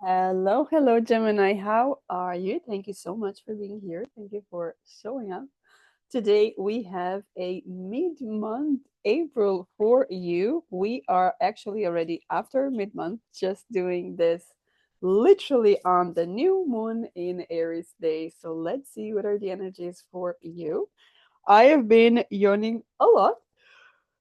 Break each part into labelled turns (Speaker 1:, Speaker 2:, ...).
Speaker 1: Hello, hello, Gemini. How are you? Thank you so much for being here. Thank you for showing up. Today we have a mid-month April for you. We are actually already after mid-month, just doing this literally on the new moon in Aries day. So let's see what are the energies for you. I have been yawning a lot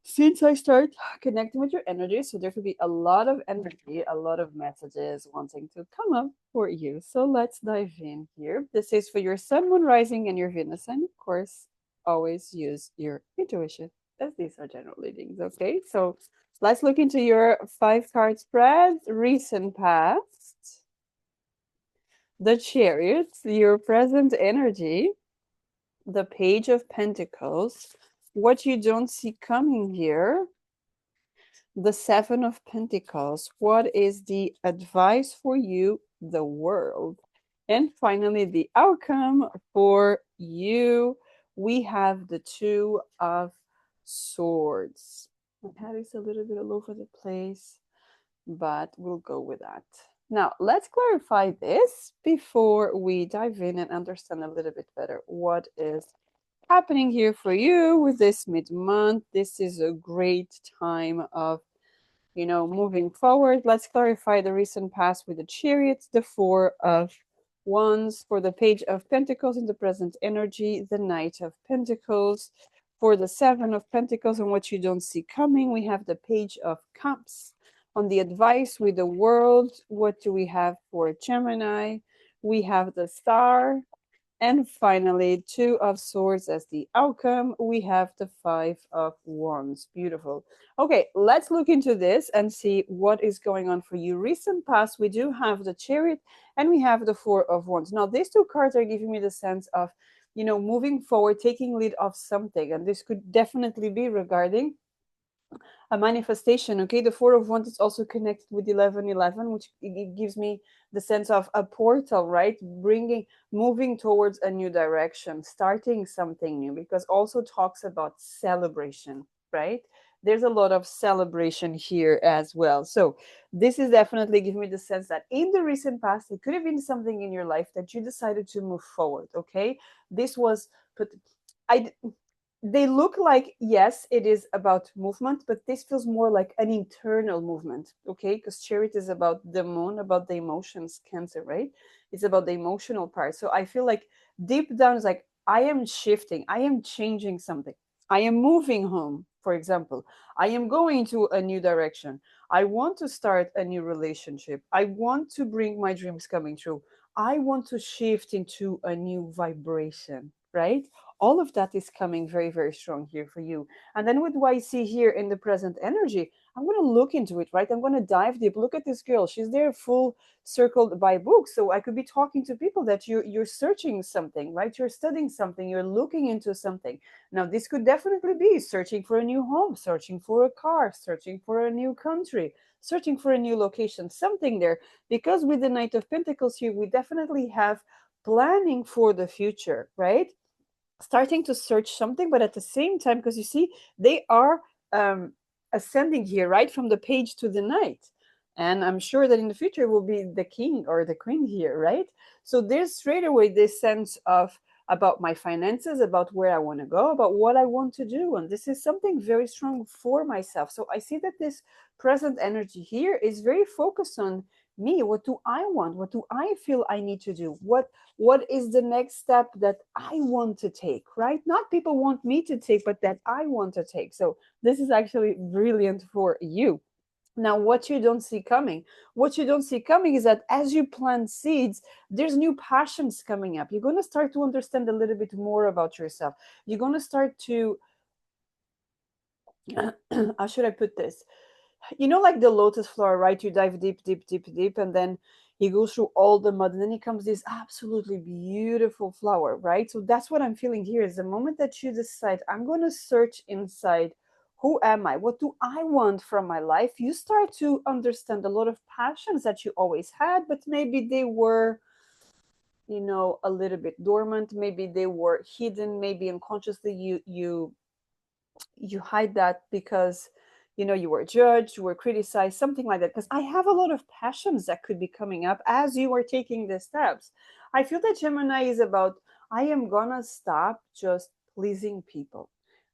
Speaker 1: since I start connecting with your energy, so there could be a lot of energy, a lot of messages wanting to come up for you. So let's dive in here. This is for your sun, moon, rising, and your Venus sign. Of course, always use your intuition, as these are general readings. Okay, so let's look into your 5 card spread. Recent past, the Chariot, your present energy, the Page of Pentacles. What you don't see coming here, the Seven of Pentacles. What is the advice for you, the world? And finally, the outcome for you. We have the Two of Swords. My head is a little bit all over the place, but we'll go with that. Now, let's clarify this before we dive in and understand a little bit better what is happening here for you with this mid-month. This is a great time of moving forward. Let's clarify the recent past with the Chariots, the Four of Wands, for the Page of Pentacles in the present energy, the Knight of Pentacles, for the Seven of Pentacles and what you don't see coming. We have the Page of Cups. On the advice with the world, what do we have for Gemini? We have the Star, and finally, Two of Swords as the outcome. We have the Five of Wands. Beautiful. Okay, let's look into this and see what is going on for you. Recent past, we do have the Chariot and we have the Four of Wands. Now, these two cards are giving me the sense of, moving forward, taking lead of something. And this could definitely be regarding a manifestation. Okay, the Four of Wands is also connected with 1111, which it gives me the sense of a portal, right? Moving towards a new direction, starting something new, because also talks about celebration, right? There's a lot of celebration here as well. So this is definitely giving me the sense that in the recent past, it could have been something in your life that you decided to move forward. Okay, this was put. I they look like, yes, it is about movement, but this feels more like an internal movement. Okay, because Charity is about the moon, about the emotions, Cancer, right? It's about the emotional part. So I feel like deep down it's like, I am shifting, I am changing something, I am moving home, for example. I am going to a new direction, I want to start a new relationship, I want to bring my dreams coming true, I want to shift into a new vibration, right? All of that is coming very, very strong here for you. And then with what I see here in the present energy, I'm going to look into it, right? I'm going to dive deep. Look at this girl. She's there full circled by books. So I could be talking to people that you're searching something, right? You're studying something, you're looking into something. Now, this could definitely be searching for a new home, searching for a car, searching for a new country, searching for a new location, something there. Because with the Knight of Pentacles here, we definitely have planning for the future, right? Starting to search something, but at the same time, because you see, they are um, ascending here, right, from the page to the knight. And I'm sure that in the future it will be the king or the queen here, right? So there's straight away this sense of about my finances, about where I want to go, about what I want to do. And this is something very strong for myself. So I see that this present energy here is very focused on me. What do I want? What do I feel I need to do? What is the next step that I want to take, right? Not people want me to take, but that I want to take. So this is actually brilliant for you. Now, what you don't see coming, what you don't see coming is that as you plant seeds, there's new passions coming up. You're going to start to understand a little bit more about yourself. You're going to start to, how should I put this? Like the lotus flower, right? You dive deep, deep, deep, deep, and then he goes through all the mud, and then it comes this absolutely beautiful flower, right? So that's what I'm feeling here is the moment that you decide, I'm going to search inside. Who am I? What do I want from my life? You start to understand a lot of passions that you always had, but maybe they were, a little bit dormant. Maybe they were hidden. Maybe unconsciously you hide that because you were judged, you were criticized, something like that. Because I have a lot of passions that could be coming up as you are taking the steps. I feel that Gemini is about, I am gonna stop just pleasing people.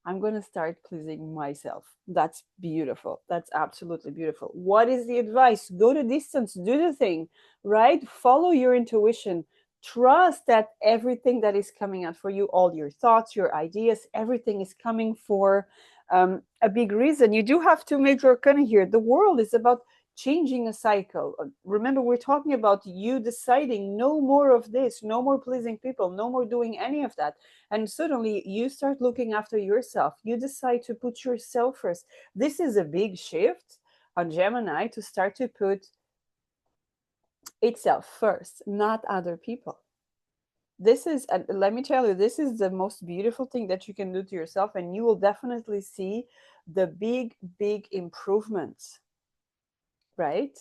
Speaker 1: I'm gonna start pleasing myself. That's beautiful. That's absolutely beautiful. What is the advice? Go the distance, do the thing, right? Follow your intuition. Trust that everything that is coming out for you, all your thoughts, your ideas, everything is coming for a big reason. You do have to make your kind of here. The world is about changing a cycle. Remember, we're talking about you deciding no more of this, no more pleasing people, no more doing any of that. And suddenly you start looking after yourself. You decide to put yourself first. This is a big shift on Gemini to start to put itself first, not other people. This is, let me tell you, this is the most beautiful thing that you can do to yourself, and you will definitely see the big improvements, right?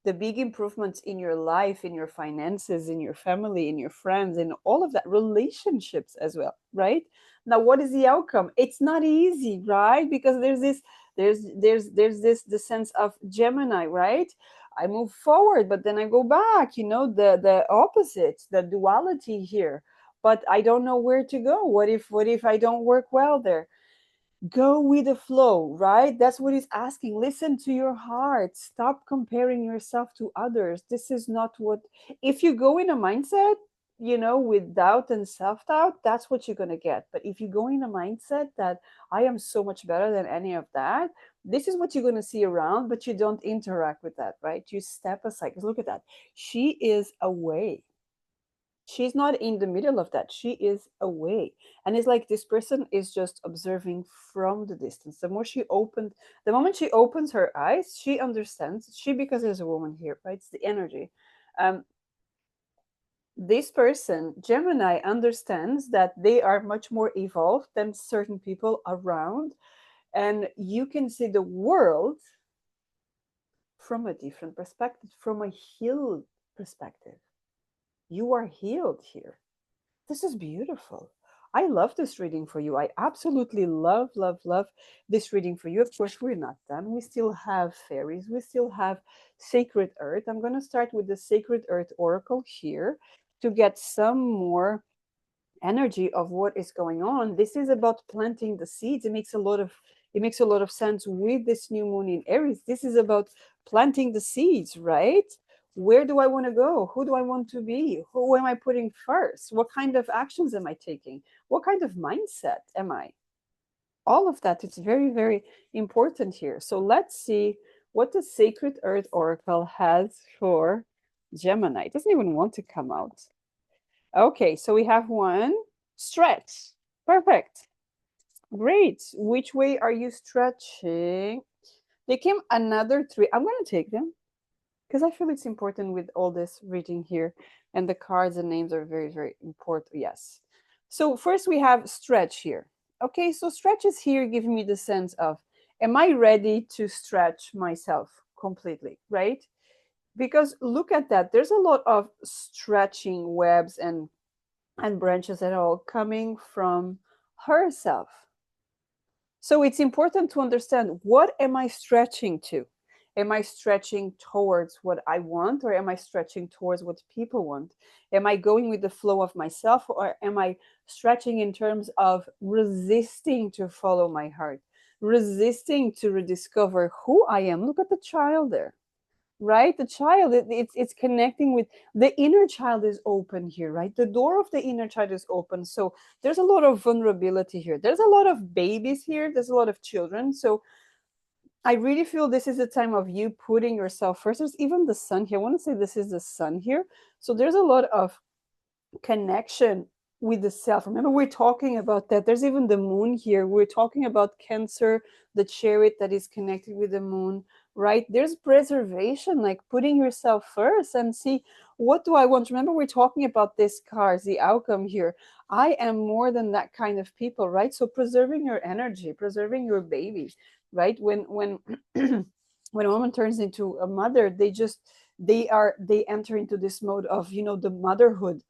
Speaker 1: The big improvements in your life, in your finances, in your family, in your friends, in all of that, relationships as well, right? Now, what is the outcome? It's not easy, right? Because there's this the sense of Gemini, right? I move forward, but then I go back, the opposite, the duality here. But I don't know where to go. What if I don't work well there? Go with the flow, right? That's what he's asking. Listen to your heart. Stop comparing yourself to others. This is not what, if you go in a mindset, with doubt and self doubt, that's what you're going to get. But if you go in a mindset that I am so much better than any of that, this is what you're going to see around, but you don't interact with that, right? You step aside. 'Cause look at that. She is away. She's not in the middle of that. She is away. And it's like this person is just observing from the distance. The moment she opens her eyes, she understands. She, because there's a woman here, right? It's the energy. Um, this person, Gemini, understands that they are much more evolved than certain people around. And you can see the world from a different perspective, from a healed perspective. You are healed here. This is beautiful. I love this reading for you. I absolutely love this reading for you. Of course, we're not done. We still have fairies. We still have Sacred Earth. I'm going to start with the Sacred Earth Oracle here to get some more energy of what is going on. This is about planting the seeds. It makes a lot of sense with this new moon in Aries. This is about planting the seeds, right? Where do I want to go? Who do I want to be? Who am I putting first? What kind of actions am I taking? What kind of mindset am I? All of that, it's very important here. So let's see what the Sacred Earth Oracle has for Gemini. It doesn't even want to come out. Okay, so we have one stretch. Perfect. Great. Which way are you stretching? They came another three. I'm going to take them because I feel it's important with all this reading here. And the cards and names are very important. Yes. So first we have stretch here. Okay, so stretches here give me the sense of, am I ready to stretch myself completely, right? Because look at that. There's a lot of stretching webs and branches at all coming from herself. So it's important to understand, what am I stretching to? Am I stretching towards what I want, or am I stretching towards what people want? Am I going with the flow of myself, or am I stretching in terms of resisting to follow my heart, resisting to rediscover who I am? Look at the child there, right? The child, it's connecting with the inner child is open here, right? The door of the inner child is open. So there's a lot of vulnerability here. There's a lot of babies here. There's a lot of children. So I really feel this is a time of you putting yourself first. There's even the sun here. I want to say this is the sun here. So there's a lot of connection with the self. Remember, we're talking about that. There's even the moon here. We're talking about Cancer, the chariot that is connected with the moon, right? There's preservation, like putting yourself first and see, what do I want? Remember, we're talking about this cards, the outcome here. I am more than that kind of people, right? So preserving your energy, preserving your baby, right? When when a woman turns into a mother, They enter into this mode of, the motherhood,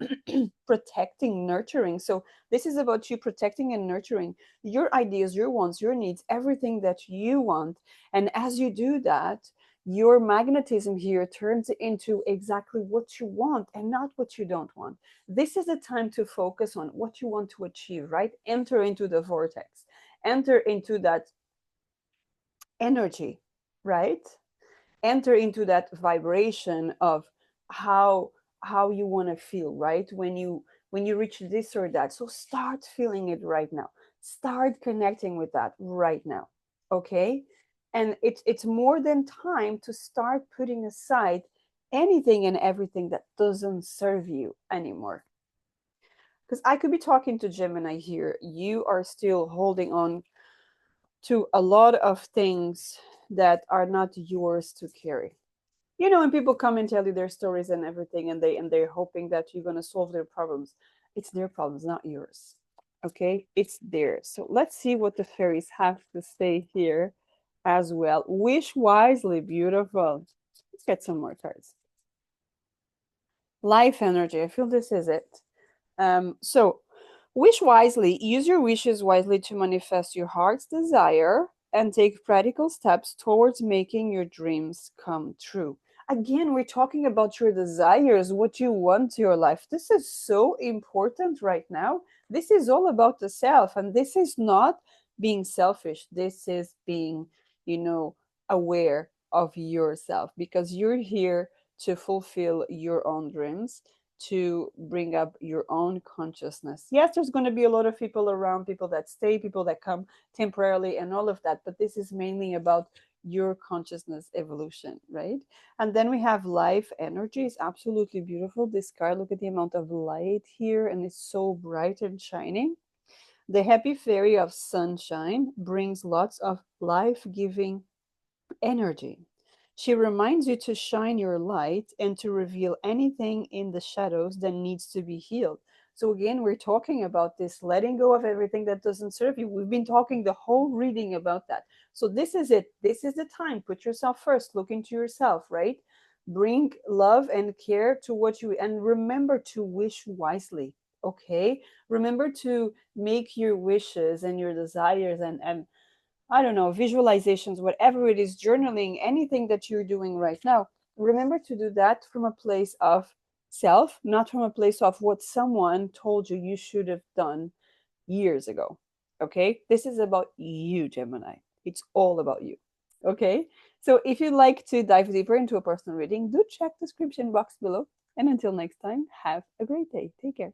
Speaker 1: protecting, nurturing. So this is about you protecting and nurturing your ideas, your wants, your needs, everything that you want. And as you do that, your magnetism here turns into exactly what you want and not what you don't want. This is a time to focus on what you want to achieve, right? Enter into the vortex, enter into that energy, right? Enter into that vibration of how you want to feel, right? When you reach this or that. So start feeling it right now. Start connecting with that right now. Okay? And it's more than time to start putting aside anything and everything that doesn't serve you anymore. Because I could be talking to Gemini here. You are still holding on to a lot of things that are not yours to carry. When people come and tell you their stories and everything, and they're hoping that you're going to solve their problems, it's their problems, not yours. Okay, it's theirs. So let's see what the fairies have to say here as well. Wish wisely. Beautiful. Let's get some more cards. Life energy. I feel this is it. So wish wisely. Use your wishes wisely to manifest your heart's desire and take practical steps towards making your dreams come true. Again, we're talking about your desires, what you want to your life. This is so important right now. This is all about the self, and this is not being selfish. This is being, aware of yourself, because you're here to fulfill your own dreams, to bring up your own consciousness. Yes, there's going to be a lot of people around, people that stay, people that come temporarily, and all of that, but this is mainly about your consciousness evolution, right? And then we have life energy. It's absolutely beautiful. This card, look at the amount of light here, and it's so bright and shining. The happy fairy of sunshine brings lots of life-giving energy. She reminds you to shine your light and to reveal anything in the shadows that needs to be healed. So, again, we're talking about this letting go of everything that doesn't serve you. We've been talking the whole reading about that. So, this is it. This is the time. Put yourself first. Look into yourself, right? Bring love and care to what you, and remember to wish wisely. Okay? Remember to make your wishes and your desires and I don't know, visualizations, whatever it is, journaling, anything that you're doing right now, remember to do that from a place of self, not from a place of what someone told you you should have done years ago. Okay? This is about you, Gemini. It's all about you. Okay? So if you'd like to dive deeper into a personal reading, do check the description box below. And until next time, have a great day. Take care.